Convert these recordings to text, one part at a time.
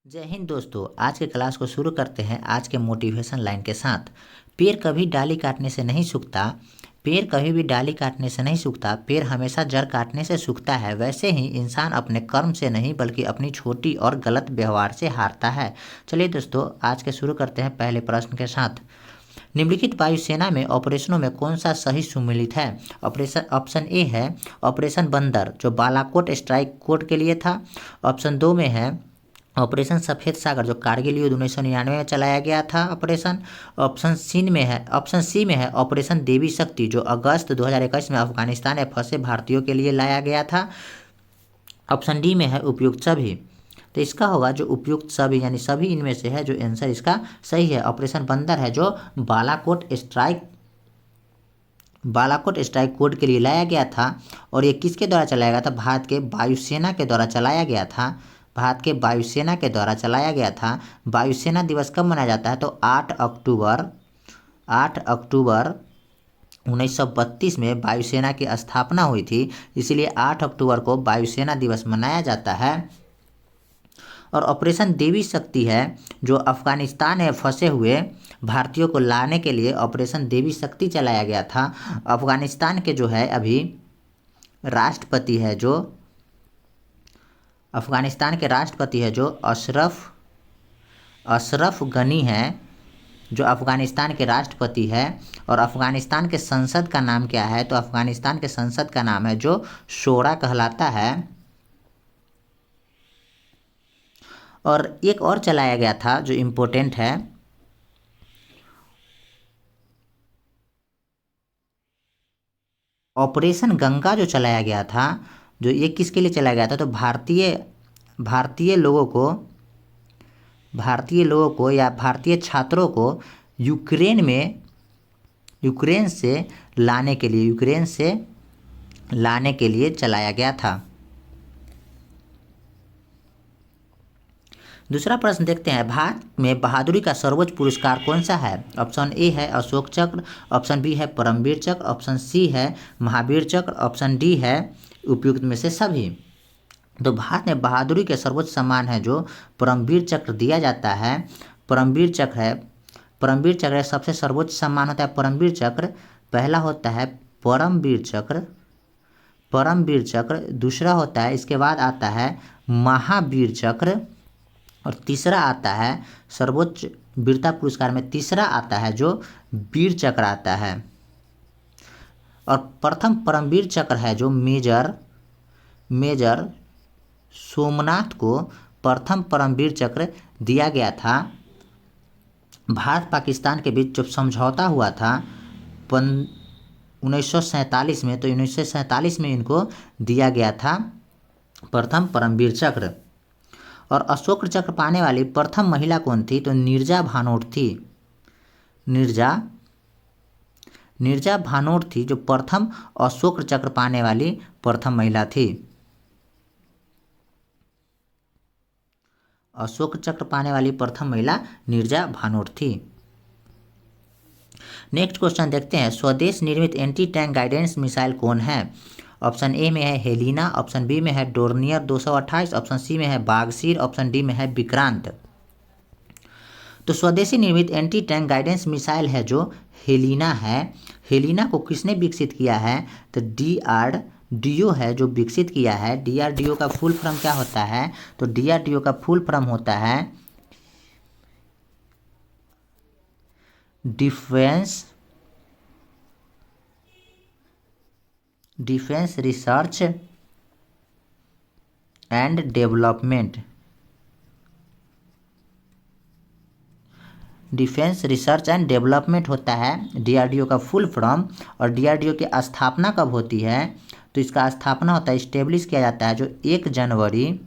जय हिंद दोस्तों। आज के क्लास को शुरू करते हैं आज के मोटिवेशन लाइन के साथ। पेड़ कभी डाली काटने से नहीं सूखता। पेड़ कभी भी डाली काटने से नहीं सूखता। पेड़ हमेशा जड़ काटने से सूखता है। वैसे ही इंसान अपने कर्म से नहीं बल्कि अपनी छोटी और गलत व्यवहार से हारता है। चलिए दोस्तों, आज के शुरू करते हैं पहले प्रश्न के साथ। निम्नलिखित वायुसेना में ऑपरेशनों में कौन सा सही सम्मिलित है? ऑप्शन ए है ऑपरेशन बंदर, जो बालाकोट स्ट्राइक कोड के लिए था। ऑप्शन 2 में है ऑपरेशन सफ़ेद सागर, जो कारगिल युद्ध 1999 में चलाया गया था ऑपरेशन। ऑप्शन सी में है ऑपरेशन देवी शक्ति, जो अगस्त 2021 में अफगानिस्तान में फंसे भारतीयों के लिए लाया गया था। ऑप्शन डी में है उपयुक्त सभी। तो इसका होगा जो उपयुक्त सभी, यानी सभी इनमें से है, जो आंसर इसका सही है ऑपरेशन बंदर है, जो बालाकोट स्ट्राइक कोड के लिए लाया गया था। और ये किसके द्वारा चलाया गया था? भारत के वायुसेना के द्वारा चलाया गया था। भारत के वायुसेना के द्वारा चलाया गया था। वायुसेना दिवस कब मनाया जाता है? तो 8 अक्टूबर 1932 में वायुसेना की स्थापना हुई थी, इसलिए 8 अक्टूबर को वायुसेना दिवस मनाया जाता है। और ऑपरेशन देवी शक्ति है, जो अफगानिस्तान में फंसे हुए भारतीयों को लाने के लिए ऑपरेशन देवी शक्ति चलाया गया था। अफगानिस्तान के जो है अभी राष्ट्रपति है जो अशरफ गनी है, जो अफगानिस्तान के राष्ट्रपति है। और अफगानिस्तान के संसद का नाम क्या है? तो अफगानिस्तान के संसद का नाम है जो शोरा कहलाता है। और एक और चलाया गया था जो इम्पोर्टेंट है, ऑपरेशन गंगा जो चलाया गया था। जो ये किसके लिए चलाया गया था? तो भारतीय लोगों को या भारतीय छात्रों को यूक्रेन से लाने के लिए चलाया गया था। दूसरा प्रश्न देखते हैं, भारत में बहादुरी का सर्वोच्च पुरस्कार कौन सा है? ऑप्शन ए है अशोक चक्र, ऑप्शन बी है परमवीर चक्र, ऑप्शन सी है महावीर चक्र, ऑप्शन डी है उपयुक्त में से सभी। तो भारत में बहादुरी के सर्वोच्च सम्मान है जो परमवीर चक्र दिया जाता है। परमवीर चक्र सबसे सर्वोच्च सम्मान होता है परमवीर चक्र। पहला होता है परमवीर चक्र, दूसरा होता है, इसके बाद आता है महावीर चक्र, और तीसरा आता है सर्वोच्च वीरता पुरस्कार में तीसरा आता है जो वीर चक्र आता है। और प्रथम परमवीर चक्र है जो मेजर सोमनाथ को प्रथम परमवीर चक्र दिया गया था। भारत पाकिस्तान के बीच जब समझौता हुआ था 1947 में, तो 1947 में इनको दिया गया था प्रथम परमवीर चक्र। और अशोक चक्र पाने वाली प्रथम महिला कौन थी? तो नीरजा भानोट थी। नीरजा भानोट थी जो प्रथम अशोक चक्र पाने वाली प्रथम महिला थी। अशोक चक्र पाने वाली प्रथम महिला नीरजा भानोट थी। नेक्स्ट क्वेश्चन देखते हैं, स्वदेश निर्मित एंटी टैंक गाइडेंस मिसाइल कौन है? ऑप्शन ए में है हेलिना, ऑप्शन बी में है डोर्नियर 228, ऑप्शन सी में है बागसीर, ऑप्शन डी में है विक्रांत। तो स्वदेशी निर्मित एंटी टैंक गाइडेंस मिसाइल है जो हेलिना है। हेलिना को किसने विकसित किया है? तो DRDO है जो विकसित किया है। DRDO का फुल फॉर्म क्या होता है? तो DRDO का फुल फॉर्म होता है defence research and development. Defence research and development होता है DRDO का फुल फॉर्म। और DRDO की स्थापना कब होती है? तो इसका स्थापना होता है, इस्टेब्लिश किया जाता है जो 1 जनवरी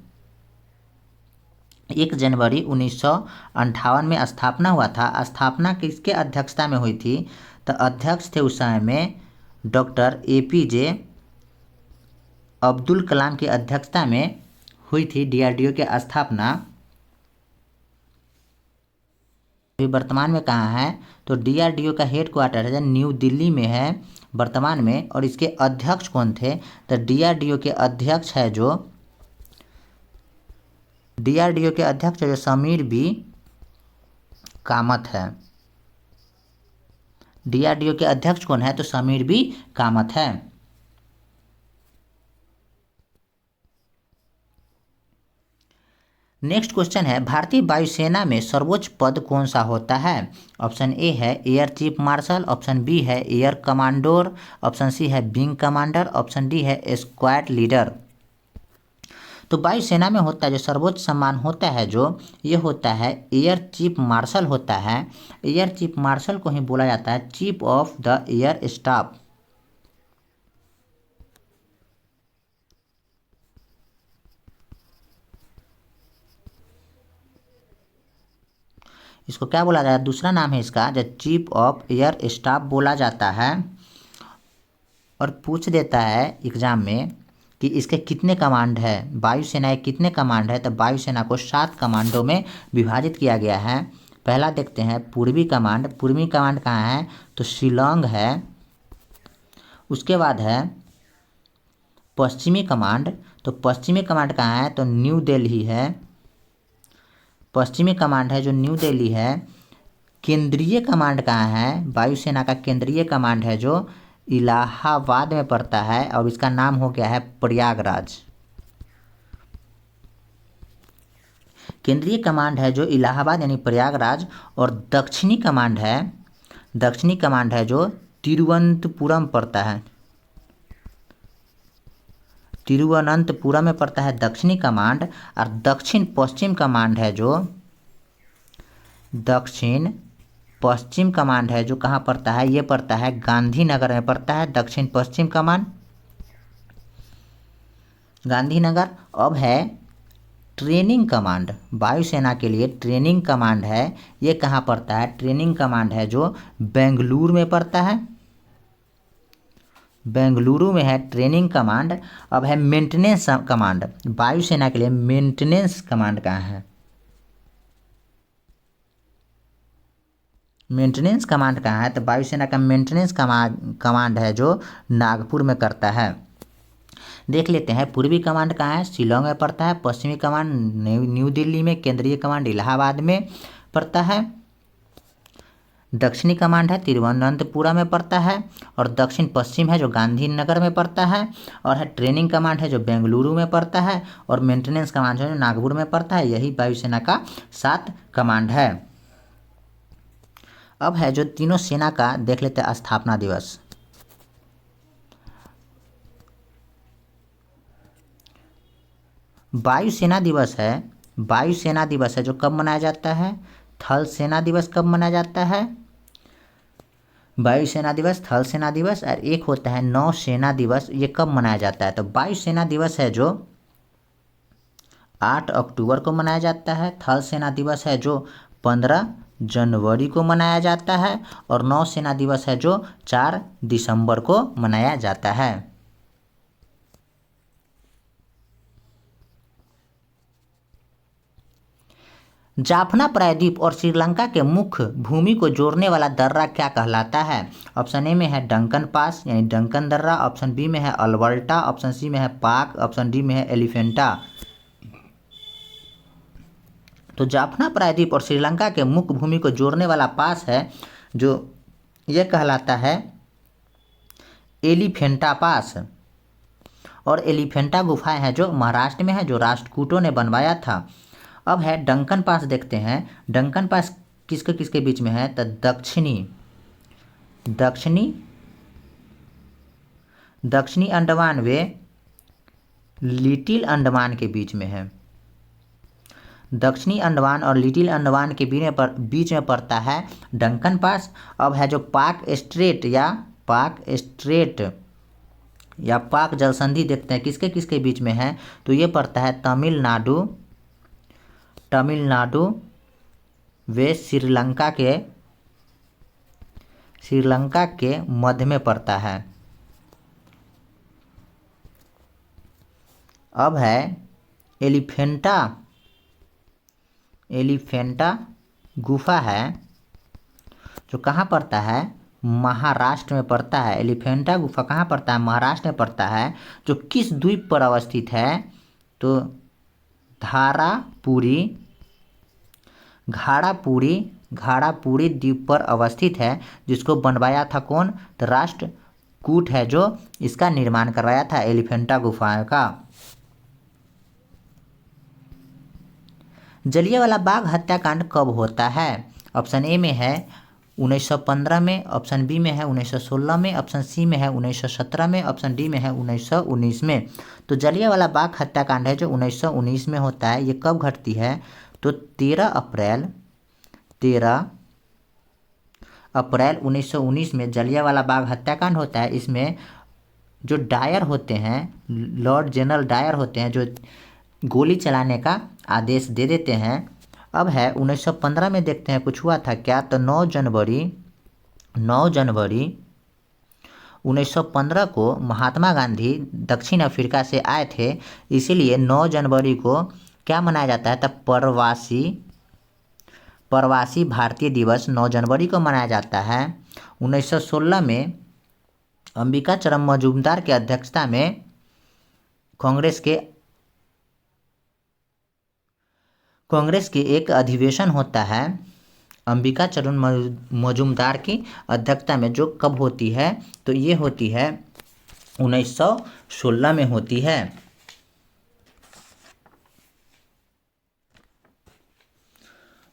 1958 में स्थापना हुआ था। स्थापना किसके अध्यक्षता में हुई थी? तो अध्यक्ष थे उस समय में डॉक्टर APJ अब्दुल कलाम की अध्यक्षता में हुई थी DRDO की स्थापना। अभी वर्तमान में कहाँ है? तो DRDO का हेड क्वार्टर है न्यू दिल्ली में है वर्तमान में। और इसके अध्यक्ष कौन थे? तो DRDO के अध्यक्ष है जो डीआरडीओ के अध्यक्ष जो समीर बी कामत है। डीआरडीओ के अध्यक्ष कौन है? तो समीर बी कामत है। नेक्स्ट क्वेश्चन है, भारतीय वायुसेना में सर्वोच्च पद कौन सा होता है? ऑप्शन ए है air chief marshal, option B है एयर कमांडोर, ऑप्शन सी है विंग कमांडर, ऑप्शन डी है स्क्वाड लीडर। तो वायुसेना में होता है जो सर्वोच्च सम्मान होता है जो ये होता है एयर चीफ मार्शल होता है। एयर चीफ मार्शल को ही बोला जाता है chief of the air staff. इसको क्या बोला जाता है? दूसरा नाम है इसका जो चीफ ऑफ एयर स्टाफ बोला जाता है। और पूछ देता है एग्जाम में कि इसके कितने कमांड है, वायुसेना के कितने कमांड है? तो वायुसेना को 7 कमांडों में विभाजित किया गया है। पहला देखते हैं पूर्वी कमांड। पूर्वी कमांड कहाँ है? तो शिलोंग है। उसके बाद है पश्चिमी कमांड। तो पश्चिमी कमांड कहाँ है? तो न्यू दिल्ली है। पश्चिमी कमांड है जो न्यू दिल्ली है। केंद्रीय कमांड कहाँ है? वायुसेना का केंद्रीय कमांड है जो इलाहाबाद में पड़ता है और इसका नाम हो गया है प्रयागराज। केंद्रीय कमांड है जो इलाहाबाद यानी प्रयागराज। और दक्षिणी कमांड है जो तिरुवनंतपुरम पड़ता है। तिरुवनंतपुरम में पड़ता है दक्षिणी कमांड। और दक्षिण पश्चिम कमांड है जो दक्षिण पश्चिम कमांड है जो कहाँ पड़ता है? ये पड़ता है गांधीनगर में पड़ता है दक्षिण पश्चिम कमांड, गांधीनगर। अब है ट्रेनिंग कमांड। वायुसेना के लिए ट्रेनिंग कमांड है, ये कहाँ पड़ता है? ट्रेनिंग कमांड है जो बेंगलुरु में पड़ता है। बेंगलुरु में है ट्रेनिंग कमांड। अब है मेंटेनेंस कमांड। वायुसेना के लिए मेंटेनेंस कमांड कहाँ है? मेंटेनेंस कमांड कहाँ है? तो वायुसेना का मेंटेनेंस कमांड है जो नागपुर में करता है। देख लेते हैं पूर्वी कमांड कहाँ है? शिलोंग में पड़ता है। पश्चिमी कमांड न्यू दिल्ली में। केंद्रीय कमांड इलाहाबाद में पड़ता है। दक्षिणी कमांड है तिरुवनंतपुरम में पड़ता है। और दक्षिण पश्चिम है जो गांधीनगर में पड़ता है। और है ट्रेनिंग कमांड है जो बेंगलुरु में पड़ता है। और मेंटेनेंस कमांड है जो नागपुर में पड़ता है। यही वायुसेना का 7 कमांड है। अब है जो तीनों सेना का देख लेते हैं स्थापना दिवस। वायुसेना दिवस है जो कब मनाया जाता है? थल सेना दिवस कब मनाया जाता है? वायुसेना दिवस, थल सेना दिवस। और एक होता है नौसेना दिवस, ये कब मनाया जाता है? तो वायुसेना दिवस है जो 8 अक्टूबर को मनाया जाता है। थल सेना दिवस है जो 15 जनवरी को मनाया जाता है। और नौसेना दिवस है जो 4 दिसंबर को मनाया जाता है। जाफना प्रायद्वीप और श्रीलंका के मुख्य भूमि को जोड़ने वाला दर्रा क्या कहलाता है? ऑप्शन ए में है डंकन पास यानी डंकन दर्रा, ऑप्शन बी में है अल्बर्टा, ऑप्शन सी में है पाक, ऑप्शन डी में है एलिफेंटा। तो जाफना प्रायद्वीप और श्रीलंका के मुख्य भूमि को जोड़ने वाला पास है जो यह कहलाता है एलिफेंटा पास। और एलिफेंटा गुफाएं हैं जो महाराष्ट्र में है, जो राष्ट्रकूटों ने बनवाया था। अब है डंकन पास, देखते हैं डंकन पास किसके किसके बीच में है? तो दक्षिणी अंडमान वे लिटिल अंडमान के बीच में है। दक्षिणी अंडमान और लिटिल अंडमान के बीच में पड़ता है डंकन पास। अब है जो पाक स्ट्रेट या पाक जल संधि, देखते हैं किसके किसके बीच में है? तो ये पड़ता है तमिलनाडु वे श्रीलंका के मध्य में पड़ता है। अब है एलिफेंटा गुफा है जो कहाँ पड़ता है? महाराष्ट्र में पड़ता है। एलिफेंटा गुफा कहाँ पड़ता है? महाराष्ट्र में पड़ता है। जो किस द्वीप पर अवस्थित है? तो धारापुरी घाड़ापुरी द्वीप पर अवस्थित है, जिसको बनवाया था कौन? तो राष्ट्रकूट है जो इसका निर्माण करवाया था, एलिफेंटा गुफाओं का। जलियांवाला बाग हत्याकांड कब होता है? ऑप्शन ए में है 1915 में, ऑप्शन बी में है 1916 में, ऑप्शन सी में है 1917 में, ऑप्शन डी में है 1919 में। तो जलियांवाला बाग हत्याकांड है जो 1919 में होता है। ये कब घटती है? तो 13 अप्रैल 1919 में जलियांवाला बाग हत्याकांड होता है। इसमें जो डायर होते हैं, लॉर्ड जनरल डायर होते हैं, जो गोली चलाने का आदेश दे देते हैं। अब है 1915 में, देखते हैं कुछ हुआ था क्या। तो 9 जनवरी 1915 को महात्मा गांधी दक्षिण अफ्रीका से आए थे, इसीलिए 9 जनवरी को क्या मनाया जाता है? तब प्रवासी भारतीय दिवस 9 जनवरी को मनाया जाता है। 1916 में अंबिका चरण मजूमदार की अध्यक्षता में कांग्रेस के एक अधिवेशन होता है अंबिका चरण मजूमदार की अध्यक्षता में, जो कब होती है? तो ये होती है 1916 में होती है।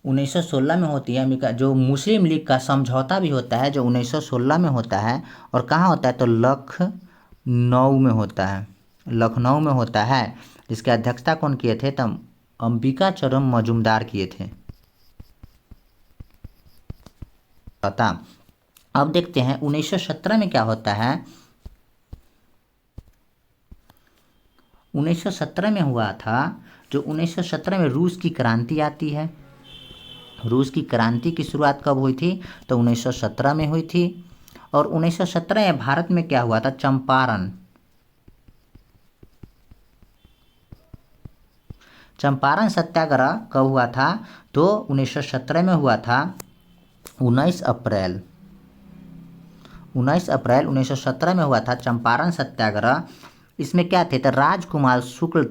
1916 में होती है अंबिका। जो मुस्लिम लीग का समझौता भी होता है जो 1916 में होता है। और कहाँ होता है? तो लखनऊ में होता है, लखनऊ में होता है। जिसकी अध्यक्षता कौन किए थे? तब अंबिका चरण मजूमदार किए थे। पता। अब देखते हैं 1917 में क्या होता है। 1917 में हुआ था जो 1917 में रूस की क्रांति आती है। रूस की क्रांति की शुरुआत कब हुई थी? तो 1917 में हुई थी। और 1917 में भारत में क्या हुआ था? चंपारण सत्याग्रह कब हुआ था? तो 1917 में हुआ था 19 अप्रैल 1917 में हुआ था चंपारण सत्याग्रह। इसमें क्या थे? तो राजकुमार शुक्ल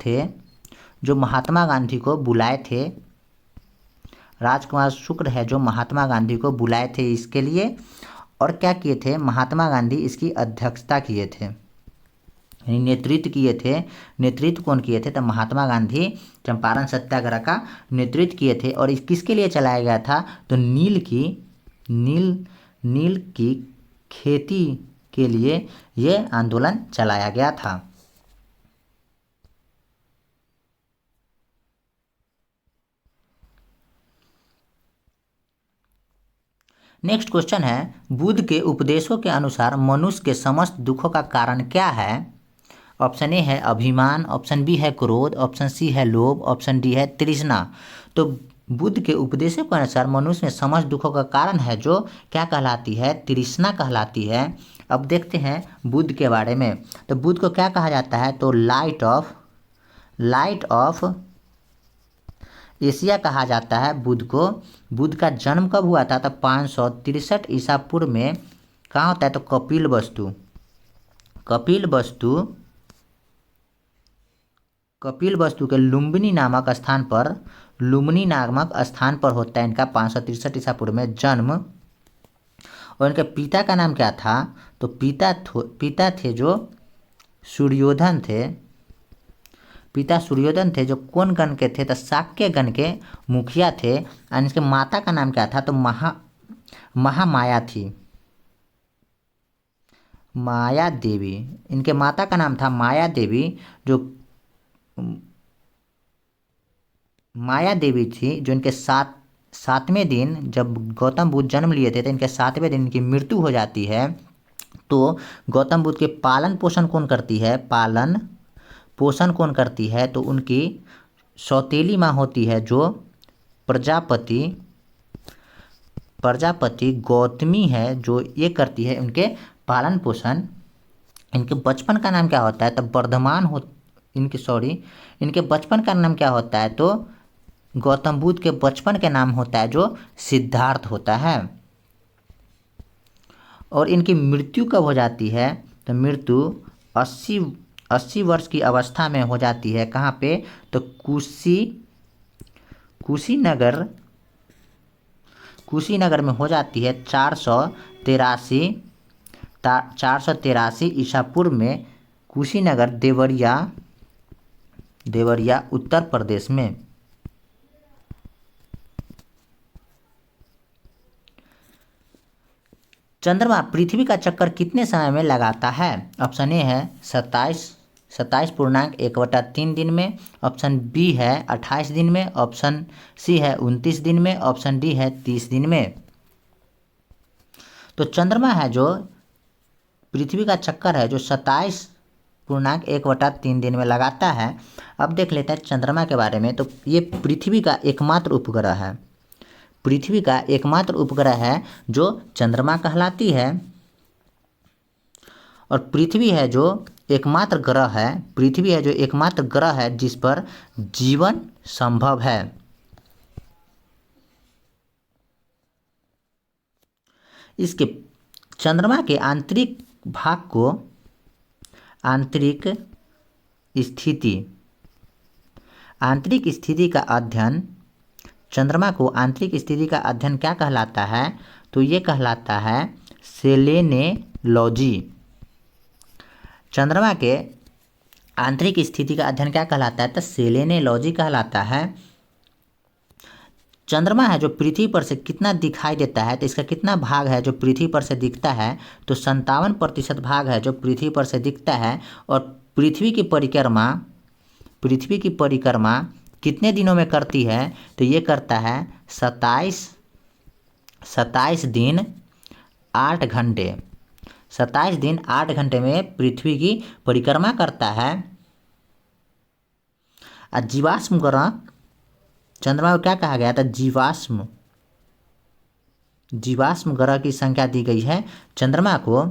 थे जो महात्मा गांधी को बुलाए थे। राजकुमार शुक्ल है जो महात्मा गांधी को बुलाए थे इसके लिए। और क्या किए थे? महात्मा गांधी इसकी अध्यक्षता किए थे, यानी नेतृत्व किए थे। नेतृत्व कौन किए थे? तो महात्मा गांधी चंपारण सत्याग्रह का नेतृत्व किए थे। और इस किसके लिए चलाया गया था? तो नील की खेती के लिए ये आंदोलन चलाया गया था। नेक्स्ट क्वेश्चन है, बुद्ध के उपदेशों के अनुसार मनुष्य के समस्त दुखों का कारण क्या है? ऑप्शन ए है अभिमान, ऑप्शन बी है क्रोध, ऑप्शन सी है लोभ, ऑप्शन डी है तृष्णा। तो बुद्ध के उपदेशों के अनुसार मनुष्य में समस्त दुखों का कारण है जो क्या कहलाती है? तृष्णा कहलाती है। अब देखते हैं बुद्ध के बारे में। तो बुद्ध को क्या कहा जाता है? तो लाइट ऑफ एशिया कहा जाता है बुद्ध को। बुद्ध का जन्म कब हुआ था? तो 563 ईसा पूर्व में। कहाँ होता है? तो कपिल वस्तु के लुम्बिनी नामक स्थान पर होता है इनका 563 ईसा पूर्व में जन्म। और इनके पिता का नाम क्या था? तो पिता थे जो सूर्योधन थे। पिता सूर्योधन थे जो कौन गण के थे? तो शाक्य गण के मुखिया थे। और इसके माता का नाम क्या था? तो महामाया थी, माया देवी। इनके माता का नाम था माया देवी, जो माया देवी थी, जो इनके सातवें दिन जब गौतम बुद्ध जन्म लिए थे तो इनके 7वें दिन इनकी मृत्यु हो जाती है। तो गौतम बुद्ध के पालन पोषण कौन करती है? तो उनकी सौतेली माँ होती है जो प्रजापति गौतमी है, जो ये करती है उनके पालन पोषण। इनके बचपन का नाम क्या होता है? तो इनके बचपन का नाम क्या होता है? तो गौतम बुद्ध के बचपन के नाम होता है जो सिद्धार्थ होता है। और इनकी मृत्यु कब हो जाती है? तो मृत्यु 80 वर्ष की अवस्था में हो जाती है। कहाँ पे? तो कुशीनगर में हो जाती है 483 ईसा पूर्व में। कुशीनगर देवरिया उत्तर प्रदेश में। चंद्रमा पृथ्वी का चक्कर कितने समय में लगाता है? ऑप्शन ए है 27.1/3 दिन में, ऑप्शन बी है 28 दिन में, ऑप्शन सी है 29 दिन में, ऑप्शन डी है 30 दिन में। तो चंद्रमा है जो पृथ्वी का चक्कर है जो 27.1/3 दिन में लगाता है। अब देख लेते हैं चंद्रमा के बारे में। तो ये पृथ्वी का एकमात्र उपग्रह है। पृथ्वी का एकमात्र उपग्रह है जो चंद्रमा कहलाती है। और पृथ्वी है जो एकमात्र ग्रह है जिस पर जीवन संभव है। इसके चंद्रमा के आंतरिक भाग को आंतरिक स्थिति का अध्ययन, चंद्रमा को आंतरिक स्थिति का अध्ययन क्या कहलाता है? तो ये कहलाता है सेलेनेलॉजी। चंद्रमा के आंतरिक स्थिति का अध्ययन क्या कहलाता है? तो सेलेनेलॉजी कहलाता है। चंद्रमा है जो पृथ्वी पर से कितना दिखाई देता है? तो इसका कितना भाग है जो पृथ्वी पर से दिखता है? तो 57% भाग है जो पृथ्वी पर से दिखता है। और पृथ्वी की परिक्रमा कितने दिनों में करती है? तो ये करता है 27 दिन 8 घंटे। 27 दिन 8 घंटे में पृथ्वी की परिक्रमा करता है। और जीवाश्म ग्रह चंद्रमा को क्या कहा गया था? जीवाश्म ग्रह की संख्या दी गई है चंद्रमा को।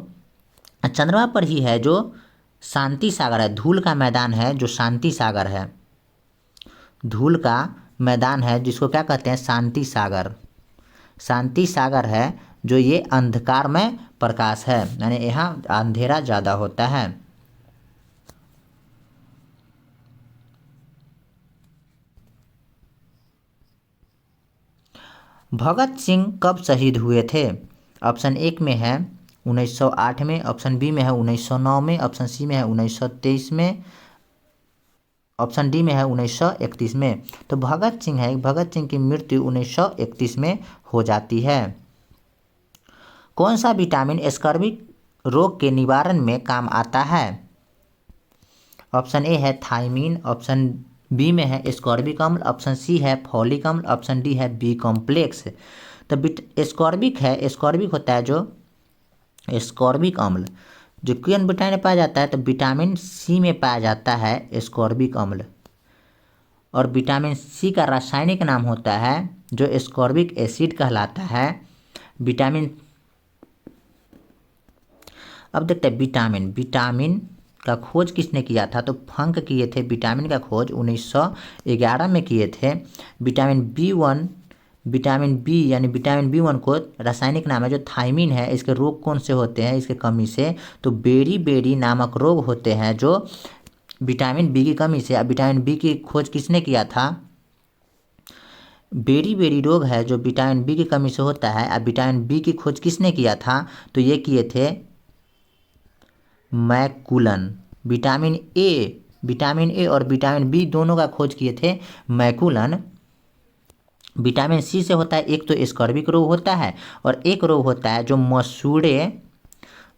चंद्रमा पर ही है जो शांति सागर है, धूल का मैदान है जो शांति सागर है। धूल का मैदान है जिसको क्या कहते हैं? शांति सागर है जो ये अंधकार में प्रकाश है, यानी यहाँ अंधेरा ज़्यादा होता है। भगत सिंह कब शहीद हुए थे? ऑप्शन एक में है 1908 में, ऑप्शन बी में है 1909 में, ऑप्शन सी में है 1923 में, ऑप्शन डी में है 1931 में। तो भगत सिंह की मृत्यु 1931 में हो जाती है। कौन सा विटामिन स्कर्वी रोग के निवारण में काम आता है? ऑप्शन ए है थायमीन, ऑप्शन बी में है स्कॉर्बिक अम्ल, ऑप्शन सी है फॉलिक अम्ल, ऑप्शन डी है बी कॉम्प्लेक्स। तो स्कॉर्बिक होता है जो स्कॉर्बिक अम्ल जो किन विटामिन में पाया जाता है? तो विटामिन सी में पाया जाता है स्कॉर्बिक अम्ल। और विटामिन सी का रासायनिक नाम होता है जो स्कॉर्बिक एसिड कहलाता है। अब देखते हैं विटामिन का खोज किसने किया था? तो फंक किए थे। विटामिन का खोज 1911 में किए थे। विटामिन बी यानी विटामिन B1 को रासायनिक नाम है जो थायमीन है। इसके रोग कौन से होते हैं इसके कमी से? तो बेरी नामक रोग होते हैं जो विटामिन बी की कमी से। अब विटामिन बी की खोज किसने किया था? बेरी रोग है जो विटामिन बी की कमी से होता है। अब विटामिन बी की खोज किसने किया था? तो ये किए थे मैकुलन। विटामिन ए और विटामिन बी दोनों का खोज किए थे मैकुलन। विटामिन सी से होता है एक तो स्कर्विक रोग होता है और एक रोग होता है जो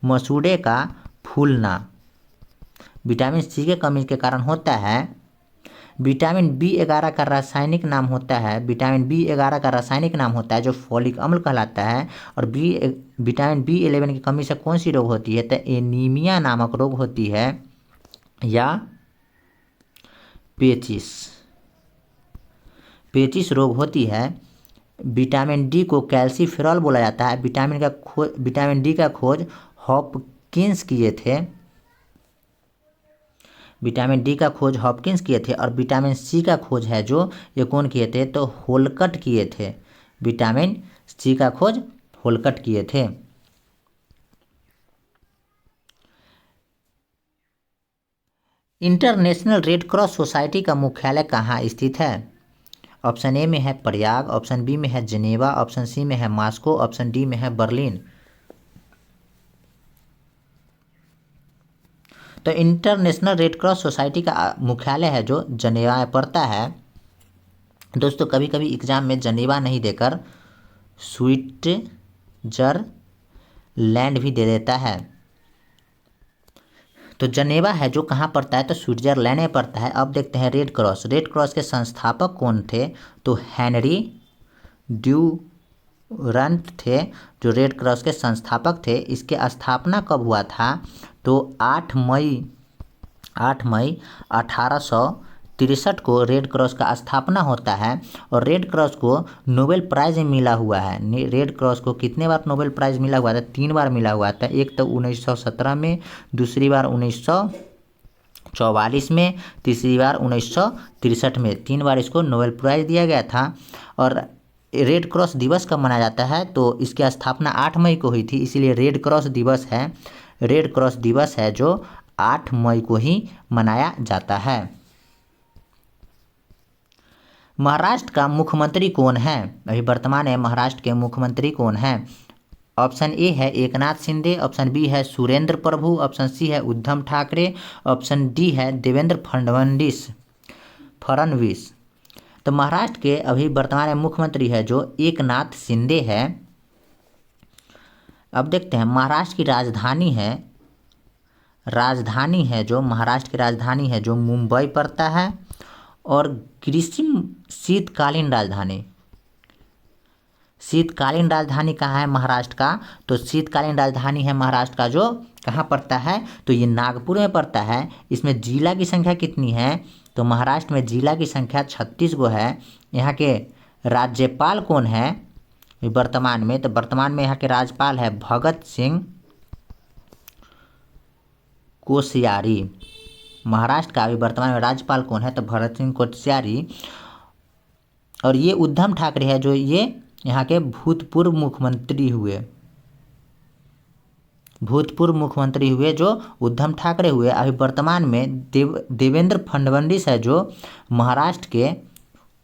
मसूड़े का फूलना, विटामिन सी के कमी के कारण होता है। विटामिन B11 का रासायनिक नाम होता है जो फॉलिक अम्ल कहलाता है। और विटामिन B11 की कमी से कौन सी रोग होती है? तो एनीमिया नामक रोग होती है या पेचिस रोग होती है। विटामिन डी को कैल्सीफेरॉल बोला जाता है। विटामिन डी का खोज हॉपकिंस किए थे। विटामिन डी का खोज हॉपकिंस किए थे। और विटामिन सी का खोज है जो ये कौन किए थे? तो होलकट किए थे। विटामिन सी का खोज होलकट किए थे। इंटरनेशनल रेड क्रॉस सोसाइटी का मुख्यालय कहाँ स्थित है? ऑप्शन ए में है प्रयाग, ऑप्शन बी में है जिनेवा, ऑप्शन सी में है मॉस्को, ऑप्शन डी में है बर्लिन। तो इंटरनेशनल रेड क्रॉस सोसाइटी का मुख्यालय है जो जनेवा में पड़ता है। दोस्तों कभी कभी एग्जाम में जनेवा नहीं देकर स्विट्जरलैंड भी दे देता है। तो जनेवा है जो कहाँ पड़ता है? तो स्विट्जरलैंड में पड़ता है। अब देखते हैं रेड क्रॉस। रेड क्रॉस के संस्थापक कौन थे? तो हेनरी ड्यूरंट थे जो रेड क्रॉस के संस्थापक थे। इसके स्थापना कब हुआ था? तो 8 मई 1863 को रेड क्रॉस का स्थापना होता है। और रेड क्रॉस को नोबेल प्राइज़ मिला हुआ है। रेड क्रॉस को कितने बार नोबेल प्राइज़ मिला हुआ था? 3 बार मिला हुआ था। एक तो 1917 में, दूसरी बार 1944 में, तीसरी बार 1963 में। 3 बार इसको नोबेल प्राइज़ दिया गया था। और रेड क्रॉस दिवस कब मनाया जाता है? तो इसकी स्थापना 8 मई को हुई थी, इसीलिए रेड क्रॉस दिवस है। रेड क्रॉस दिवस है जो 8 मई को ही मनाया जाता है। महाराष्ट्र का मुख्यमंत्री कौन है? अभी वर्तमान में महाराष्ट्र के मुख्यमंत्री कौन है? ऑप्शन ए है एकनाथ शिंदे, ऑप्शन बी है सुरेंद्र प्रभु, ऑप्शन सी है उद्धव ठाकरे, ऑप्शन डी है देवेंद्र फडणवीस। तो महाराष्ट्र के अभी वर्तमान में मुख्यमंत्री है जो एकनाथ शिंदे है। अब देखते हैं महाराष्ट्र की राजधानी है जो महाराष्ट्र की राजधानी है जो मुंबई पड़ता है। और ग्रीष्म शीतकालीन राजधानी कहाँ है महाराष्ट्र का? तो शीतकालीन राजधानी है महाराष्ट्र का जो कहाँ पड़ता है? तो ये नागपुर में पड़ता है। इसमें जिला की संख्या कितनी है? तो महाराष्ट्र में जिला की संख्या 36 गो है। यहाँ के राज्यपाल कौन है वर्तमान में? तो वर्तमान में यहाँ के राज्यपाल है भगत सिंह कोश्यारी। महाराष्ट्र का अभी वर्तमान में राज्यपाल कौन है? तो भगत सिंह कोश्यारी। और ये उद्धव ठाकरे है जो ये यहाँ के भूतपूर्व मुख्यमंत्री हुए जो उद्धव ठाकरे हुए। अभी वर्तमान में देवेंद्र फडणवीस है जो महाराष्ट्र के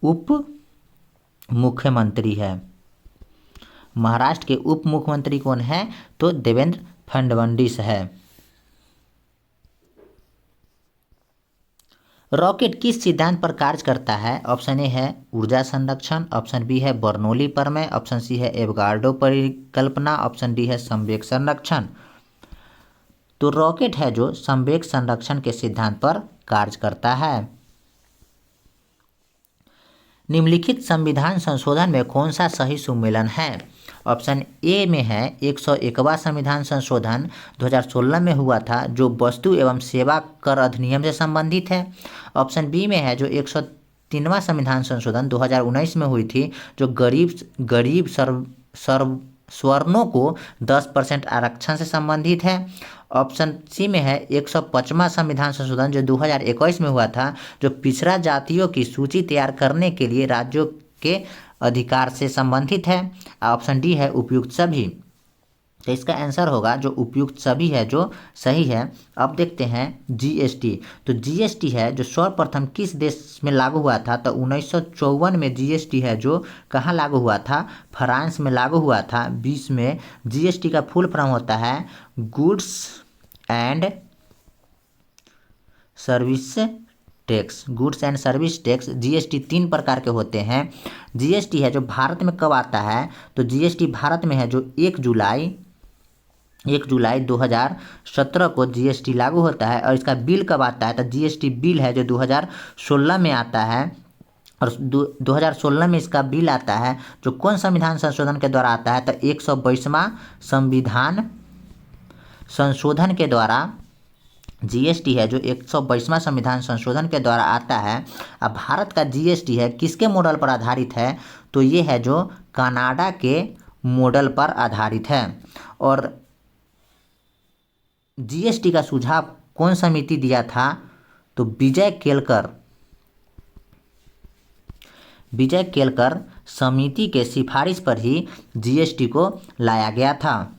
उप मुख्यमंत्री है। महाराष्ट्र के उप मुख्यमंत्री कौन है? तो देवेंद्र फडणवीस है। रॉकेट किस सिद्धांत पर कार्य करता है? ऑप्शन ए है ऊर्जा संरक्षण, ऑप्शन बी है बर्नौली प्रमेय, ऑप्शन सी है एवोगाड्रो परिकल्पना, ऑप्शन डी है संवेग संरक्षण। तो रॉकेट है जो संवेग संरक्षण के सिद्धांत पर कार्य करता है। निम्नलिखित संविधान संशोधन में कौन सा सही सुमेलन है? ऑप्शन ए में है 101वां संविधान संशोधन 2016 में हुआ था जो वस्तु एवं सेवा कर अधिनियम से संबंधित है। ऑप्शन बी में है जो 103वां संविधान संशोधन 2019 में हुई थी जो गरीब स्वर्णों को 10% आरक्षण से संबंधित है। ऑप्शन सी में है 105वां संविधान संशोधन जो 2021 में हुआ था जो पिछड़ा जातियों की सूची तैयार करने के लिए राज्यों के अधिकार से संबंधित है। ऑप्शन डी है उपयुक्त सभी। तो इसका आंसर होगा जो उपयुक्त सभी है जो सही है। अब देखते हैं जीएसटी। तो जीएसटी है जो सर्वप्रथम किस देश में लागू हुआ था? तो 1954 में जीएसटी है जो कहाँ लागू हुआ था? फ्रांस में लागू हुआ था। 20 में जीएसटी का फुल फॉर्म होता है goods and service tax. GST 3 प्रकार के होते हैं। जीएसटी है जो भारत में कब आता है? तो जीएसटी भारत में है जो 1 जुलाई 2017 को जीएसटी लागू होता है। और इसका बिल कब आता है? तो जीएसटी बिल है जो 2016 में आता है। और 2016 में इसका बिल आता है जो कौन संविधान संशोधन के द्वारा आता है? तो 122वां संविधान संशोधन के द्वारा जीएसटी है जो 122वां संविधान संशोधन के द्वारा आता है। अब भारत का जीएसटी है किसके मॉडल पर आधारित है? तो ये है जो कनाडा के मॉडल पर आधारित है। और जीएसटी का सुझाव कौन समिति दिया था? तो विजय केलकर समिति के सिफारिश पर ही जीएसटी को लाया गया था।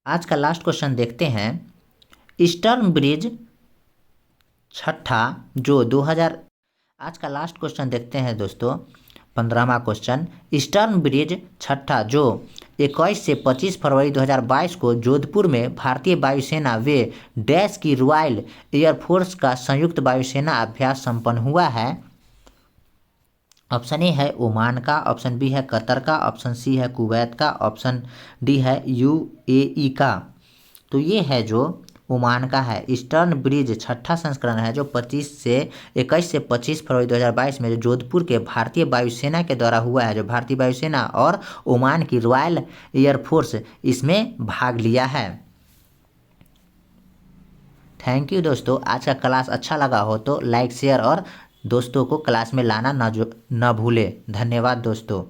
आज का लास्ट क्वेश्चन देखते हैं। ईस्टर्न ब्रिज छठा जो 2000। आज का लास्ट क्वेश्चन देखते हैं दोस्तों, 15वां क्वेश्चन। ईस्टर्न ब्रिज छठा जो 21 से 25 फरवरी 2022 को जोधपुर में भारतीय वायुसेना वे डैश की रॉयल एयरफोर्स का संयुक्त वायुसेना अभ्यास संपन्न हुआ है। ऑप्शन ए है ओमान का, ऑप्शन बी है कतर का, ऑप्शन सी है कुवैत का, ऑप्शन डी है यूएई का। तो ये है जो ओमान का है। ईस्टर्न ब्रिज छठा संस्करण है जो 21 से 25 फरवरी 2022 में जो जोधपुर के भारतीय वायुसेना के द्वारा हुआ है, जो भारतीय वायुसेना और ओमान की रॉयल एयरफोर्स इसमें भाग लिया है। थैंक यू दोस्तों। आज का क्लास अच्छा लगा हो तो लाइक शेयर और दोस्तों को क्लास में लाना ना भूले। धन्यवाद दोस्तों।